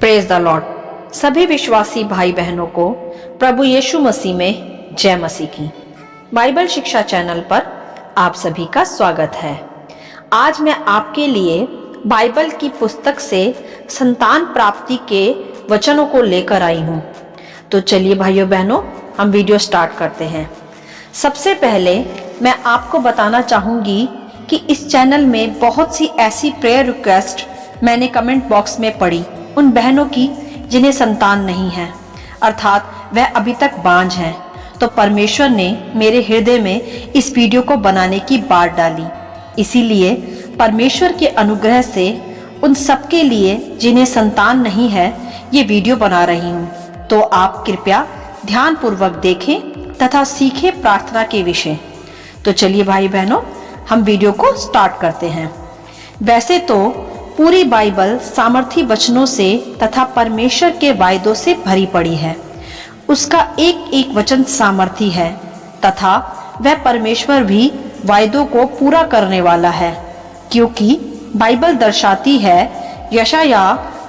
Praise the Lord. सभी विश्वासी भाई बहनों को प्रभु यीशु मसीह में जय मसीह की। बाइबल शिक्षा चैनल पर आप सभी का स्वागत है। आज मैं आपके लिए बाइबल की पुस्तक से संतान प्राप्ति के वचनों को लेकर आई हूँ। तो चलिए भाइयों बहनों, हम वीडियो स्टार्ट करते हैं। सबसे पहले मैं आपको बताना चाहूँगी कि इस चैनल में बहुत सी ऐसी प्रेयर रिक्वेस्ट मैंने कमेंट बॉक्स में पढ़ी उन बहनों की जिन्हें संतान नहीं है, अर्थात वह अभी तक बांझ हैं। तो परमेश्वर ने मेरे हृदय में इस वीडियो को बनाने की बात डाली। इसीलिए परमेश्वर के अनुग्रह से उन सबके लिए जिन्हें संतान नहीं है ये वीडियो बना रही हूँ। तो आप कृपया ध्यान पूर्वक देखें तथा सीखें प्रार्थना के विषय। तो चलिए भाई बहनों, हम वीडियो को स्टार्ट करते हैं। वैसे तो पूरी बाइबल सामर्थी वचनों से तथा परमेश्वर के वायदों से भरी पड़ी है। उसका एक एक वचन सामर्थी है तथा वह परमेश्वर भी वायदों को पूरा करने वाला है, क्योंकि बाइबल दर्शाती है, यशाया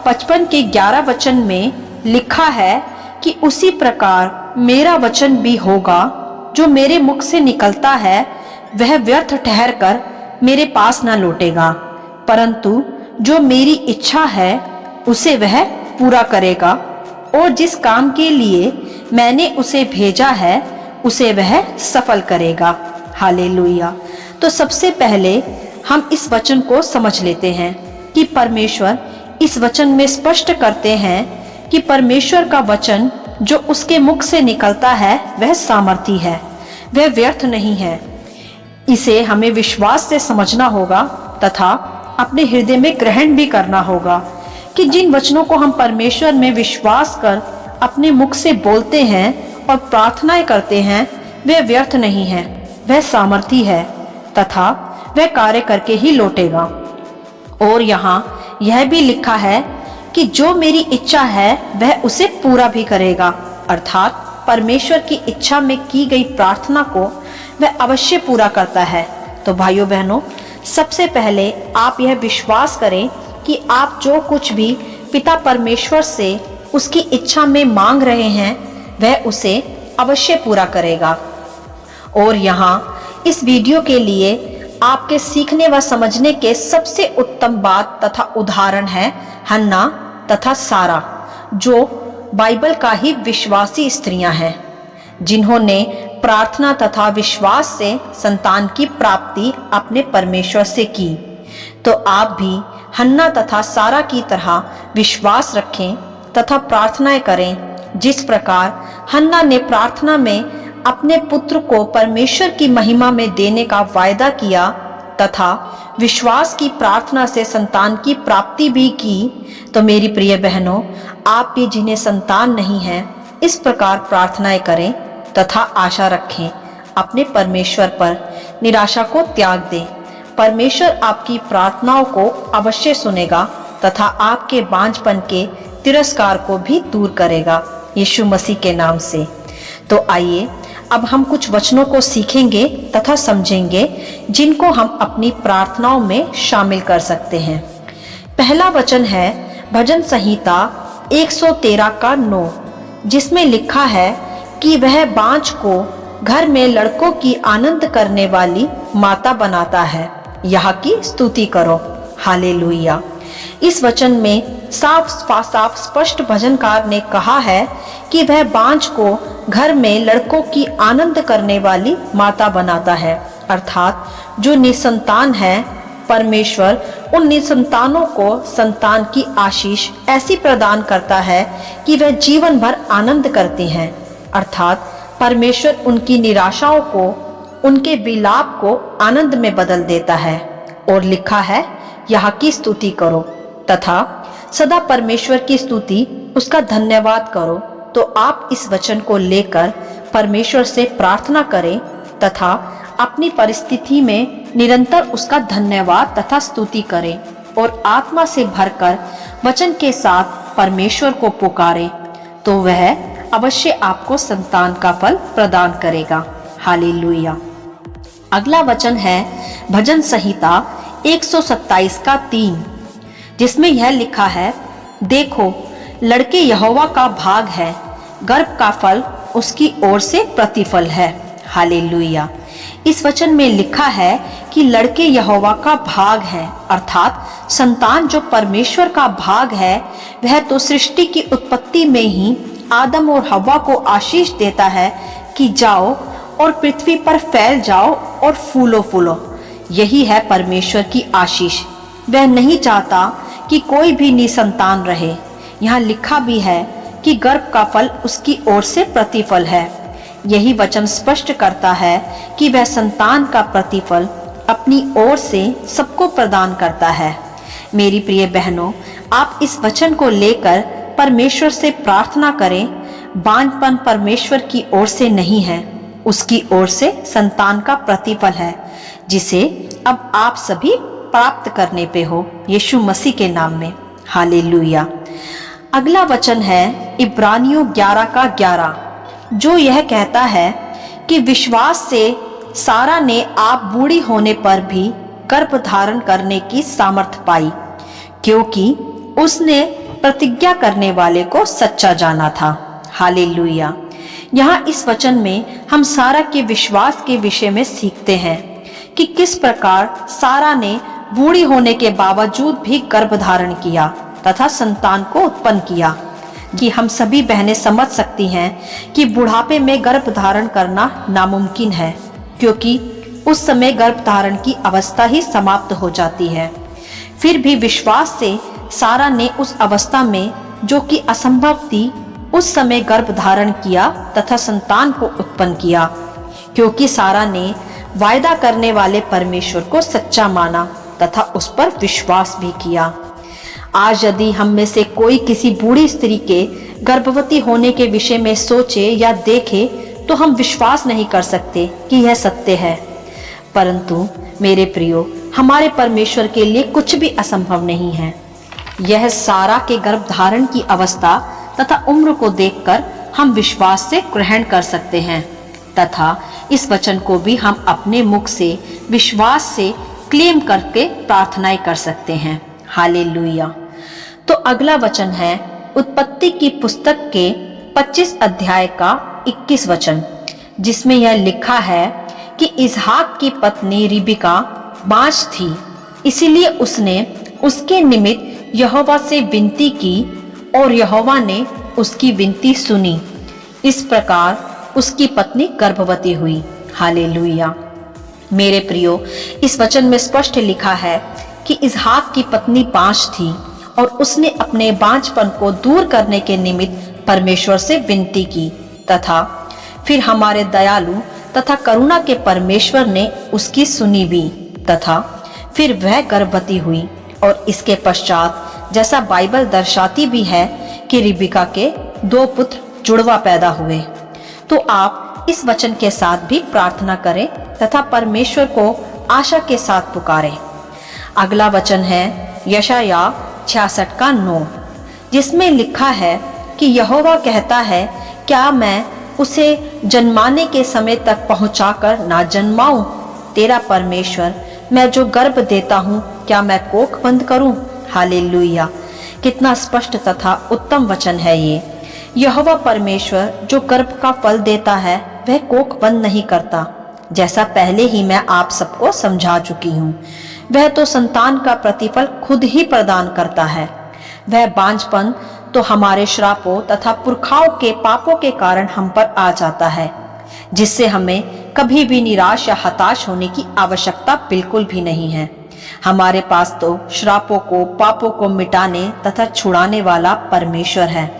55 के 11 वचन में लिखा है कि उसी प्रकार मेरा वचन भी होगा, जो मेरे मुख से निकलता है वह व्यर्थ ठहर कर मेरे पास न लौटेगा, परंतु जो मेरी इच्छा है उसे वह पूरा करेगा, और जिस काम के लिए मैंने उसे भेजा है उसे वह सफल करेगा। हालेलुया। तो सबसे पहले हम इस वचन को समझ लेते हैं कि परमेश्वर इस वचन में स्पष्ट करते हैं कि परमेश्वर का वचन जो उसके मुख से निकलता है वह सामर्थी है, वह व्यर्थ नहीं है। इसे हमें विश्वास से समझना होगा तथा अपने हृदय में ग्रहण भी करना होगा कि जिन वचनों को हम परमेश्वर में विश्वास कर अपने मुख से बोलते हैं और प्रार्थनाएं करते हैं वे व्यर्थ नहीं है, वह सामर्थी है तथा वह कार्य करके ही लौटेगा। और यहाँ यह भी लिखा है कि जो मेरी इच्छा है वह उसे पूरा भी करेगा, अर्थात परमेश्वर की इच्छा में की गई प्रार्थना को वह अवश्य पूरा करता है। तो भाइयों बहनों, सबसे पहले आप यह विश्वास करें कि आप जो कुछ भी पिता परमेश्वर से उसकी इच्छा में मांग रहे हैं वह उसे अवश्य पूरा करेगा। और यहाँ इस वीडियो के लिए आपके सीखने व समझने के सबसे उत्तम बात तथा उदाहरण है हन्ना तथा सारा, जो बाइबल का ही विश्वासी स्त्रियां हैं, जिन्होंने प्रार्थना तथा विश्वास से संतान की प्राप्ति अपने परमेश्वर से की। तो आप भी हन्ना तथा सारा की तरह विश्वास रखें तथा प्रार्थनाएं करें, जिस प्रकार हन्ना ने प्रार्थना में अपने पुत्र को परमेश्वर की महिमा में देने का वायदा किया तथा विश्वास की प्रार्थना से संतान की प्राप्ति भी की। तो मेरी प्रिय बहनों, आप भी जिन्हें संतान नहीं है इस प्रकार प्रार्थनाएं करें तथा आशा रखें अपने परमेश्वर पर, निराशा को त्याग दें। परमेश्वर आपकी प्रार्थनाओं को अवश्य सुनेगा तथा आपके बांझपन के तिरस्कार को भी दूर करेगा यीशु मसीह के नाम से। तो आइए अब हम कुछ वचनों को सीखेंगे तथा समझेंगे जिनको हम अपनी प्रार्थनाओं में शामिल कर सकते हैं। पहला वचन है भजन संहिता 113 का 9, जिसमें लिखा है कि वह बांझ को घर में लड़कों की आनंद करने वाली माता बनाता है। यहाँ की स्तुति करो। हालेलुया। इस वचन में साफ स्पष्ट भजनकार ने कहा है कि वह बांझ को घर में लड़कों की आनंद करने वाली माता बनाता है, अर्थात जो निसंतान है, परमेश्वर उन निसंतानों को संतान की आशीष ऐसी प्रदान करता है कि वह जीवन भर आनंद करते हैं, अर्थात परमेश्वर उनकी निराशाओं को, उनके विलाप को आनंद में बदल देता है। और लिखा है, यहाँ की स्तुति करो तथा सदा परमेश्वर की स्तुति, उसका धन्यवाद करो। तो आप इस वचन को लेकर परमेश्वर से प्रार्थना करें तथा अपनी परिस्थिति में निरंतर उसका धन्यवाद तथा स्तुति करें और आत्मा से भरकर वचन के साथ परमेश्वर को पुकारें, तो वह अवश्य आपको संतान का फल प्रदान करेगा। हालेलुया। अगला वचन है भजन संहिता 127 का 3, जिसमें यह लिखा है, देखो लड़के यहोवा का भाग है, गर्भ का फल उसकी ओर से प्रतिफल है। हालेलुया। इस वचन में लिखा है कि लड़के यहोवा का भाग है, अर्थात संतान जो परमेश्वर का भाग है, वह तो सृष्टि की उत्पत्ति में ही आदम और हव्वा को आशीष देता है कि जाओ और पृथ्वी पर फैल जाओ और फूलो फूलो। यही है परमेश्वर की आशीष। वह नहीं चाहता कि कोई भी निसंतान रहे। यहाँ लिखा भी है कि गर्भ का फल उसकी ओर से प्रतिफल है। यही वचन स्पष्ट करता है कि वह संतान का प्रतिफल अपनी ओर से सबको प्रदान करता है। मेरी प्रिय बहनों, आप इस वचन को लेकर परमेश्वर से प्रार्थना करें। बांझपन परमेश्वर की ओर से नहीं है, उसकी ओर से संतान का प्रतिफल है, जिसे अब आप सभी प्राप्त करने पे हो यीशु मसीह के नाम में। हालेलुया। अगला वचन है इब्रानियों 11 का 11, जो यह कहता है कि विश्वास से सारा ने आप बूढ़ी होने पर भी गर्भ धारण करने की सामर्थ पाई, क्योंकि उसने प्रतिज्ञा करने वाले को सच्चा जाना था। हालेलुया। यहाँ इस वचन में हम सारा के विश्वास के विषय में सीखते हैं कि किस प्रकार सारा ने बूढ़ी होने के बावजूद भी गर्भ धारण किया तथा संतान को उत्पन्न किया। कि हम सभी बहनें समझ सकती हैं कि बुढ़ापे में गर्भ धारण करना नामुमकिन है, क्योंकि उस समय गर्भ धारण की अवस्था ही समाप्त हो जाती है। फिर भी विश्वास से सारा ने उस अवस्था में, जो कि असंभव थी, उस समय गर्भ धारण किया तथा संतान को उत्पन्न किया, क्योंकि सारा ने वायदा करने वाले परमेश्वर को सच्चा माना तथा उस पर विश्वास भी किया। आज यदि हम में से कोई किसी बूढ़ी स्त्री के गर्भवती होने के विषय में सोचे या देखे, तो हम विश्वास नहीं कर सकते कि यह सत्य है। परंतु मेरे प्रियो, हमारे परमेश्वर के लिए कुछ भी असंभव नहीं है। यह सारा के गर्भ धारण की अवस्था तथा उम्र को देखकर हम विश्वास से ग्रहण कर सकते हैं तथा इस वचन को भी हम अपने मुख से विश्वास से क्लेम करके प्रार्थनाएं कर सकते हैं। हालेलुया। तो अगला वचन है उत्पत्ति की पुस्तक के 25 अध्याय का 21 वचन, जिसमें यह लिखा है कि इसहाक की पत्नी रिबका बाँझ थी, इसीलिए उसने उसके निमित्त यहोवा से विनती की और यहोवा ने उसकी विनती सुनी। इस प्रकार उसकी पत्नी गर्भवती हुई। हालेलुया। मेरे प्रियो, इस वचन में स्पष्ट लिखा है कि इसहाक की पत्नी बाँझ थी और उसने अपने बाँझपन को दूर करने के निमित्त परमेश्वर से विनती की तथा फिर हमारे दयालु तथा करुणा के परमेश्वर ने उसकी सुनी भी तथा फिर वह गर्भवती हुई। और इसके पश्चात जैसा बाइबल दर्शाती भी है कि रिबका के 2 पुत्र जुड़वा पैदा हुए। तो आप इस वचन के साथ भी प्रार्थना करें तथा परमेश्वर को आशा के साथ पुकारें। अगला वचन है यशायाह 66 का 9, जिसमें लिखा है कि यहोवा कहता है, क्या मैं उसे जन्माने के समय तक पहुंचाकर ना जन्माऊं? तेरा परमेश्वर, मैं जो गर्भ देता हूं, क्या मैं कोख बंद करूं? हालेलुया। कितना स्पष्ट तथा उत्तम वचन है ये। यहोवा परमेश्वर जो गर्भ का फल देता है, वह कोख बंद नहीं करता। जैसा पहले ही मैं आप सबको समझा चुकी हूँ, वह तो संतान का प्रतिफल खुद ही प्रदान करता है। वह बांझपन तो हमारे श्रापों तथा पुरखाओं के पापों के कारण हम पर आ जाता है, जिससे हमें कभी भी निराश या हताश होने की आवश्यकता बिल्कुल भी नहीं है। हमारे पास तो श्रापों को, पापों को मिटाने तथा छुड़ाने वाला परमेश्वर है।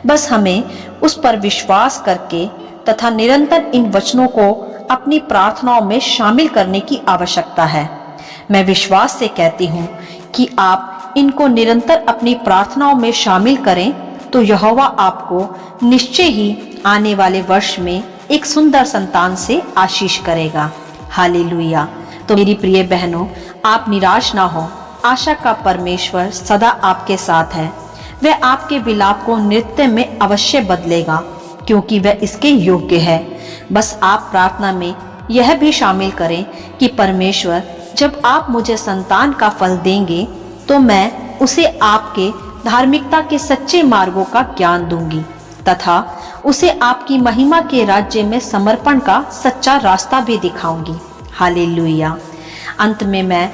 बस हमें उस पर विश्वास करके तथा निरंतर इन वचनों को अपनी प्रार्थनाओं में शामिल करने की आवश्यकता है। मैं विश्वास से कहती हूँ कि आप इनको निरंतर अपनी प्रार्थनाओं में शामिल करें तो यहोवा आपको निश्चय ही आने वाले वर्ष में एक सुंदर संतान से आशीष करेगा। हालेलुया। तो मेरी प्रिय बहनों, आप निराश ना हो। आशा का परमेश्वर सदा आपके साथ है। वह आपके विलाप को नृत्य में अवश्य बदलेगा, क्योंकि वह इसके योग्य है। बस आप प्रार्थना में यह भी शामिल करें कि परमेश्वर, जब आप मुझे संतान का फल देंगे तो मैं उसे आपके धार्मिकता के सच्चे मार्गों का ज्ञान दूंगी तथा उसे आपकी महिमा के राज्य में समर्पण का सच्चा रास्ता भी दिखाऊंगी। हालेलुया। अंत में मैं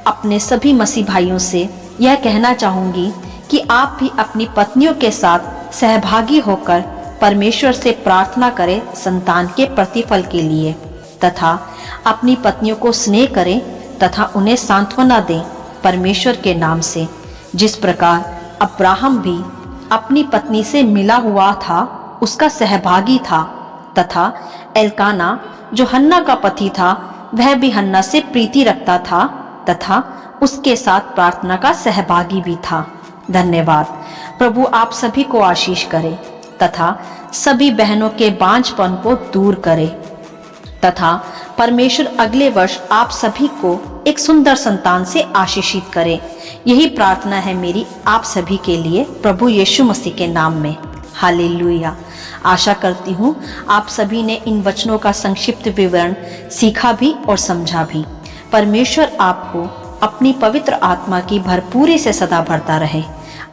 अपने सभी मसीह भाइयों से यह कहना चाहूंगी कि आप भी अपनी पत्नियों के साथ सहभागी होकर परमेश्वर से प्रार्थना करें संतान के प्रतिफल के लिए, तथा अपनी पत्नियों को स्नेह करें तथा उन्हें सांत्वना दें परमेश्वर के नाम से। जिस प्रकार अब्राहम भी अपनी पत्नी से मिला हुआ था, उसका सहभागी था, तथा एल्काना जो हन्ना का पति था वह भी हन्ना से प्रीति रखता था तथा उसके साथ प्रार्थना का सहभागी भी था। धन्यवाद। प्रभु आप सभी को आशीष करे तथा सभी बहनों के बांझपन को दूर करे तथा परमेश्वर अगले वर्ष आप सभी को एक सुंदर संतान से आशीषित करे। यही प्रार्थना है मेरी आप सभी के लिए प्रभु यीशु मसीह के नाम में। हालेलुया। आशा करती हूँ आप सभी ने इन वचनों का संक्षिप्त विवरण सीखा भी और समझा भी। परमेश्वर आपको अपनी पवित्र आत्मा की भरपूरी से सदा भरता रहे।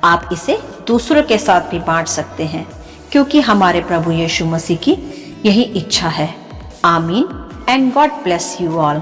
आप इसे दूसरों के साथ भी बांट सकते हैं, क्योंकि हमारे प्रभु यीशु मसीह की यही इच्छा है। आमीन and God bless you all.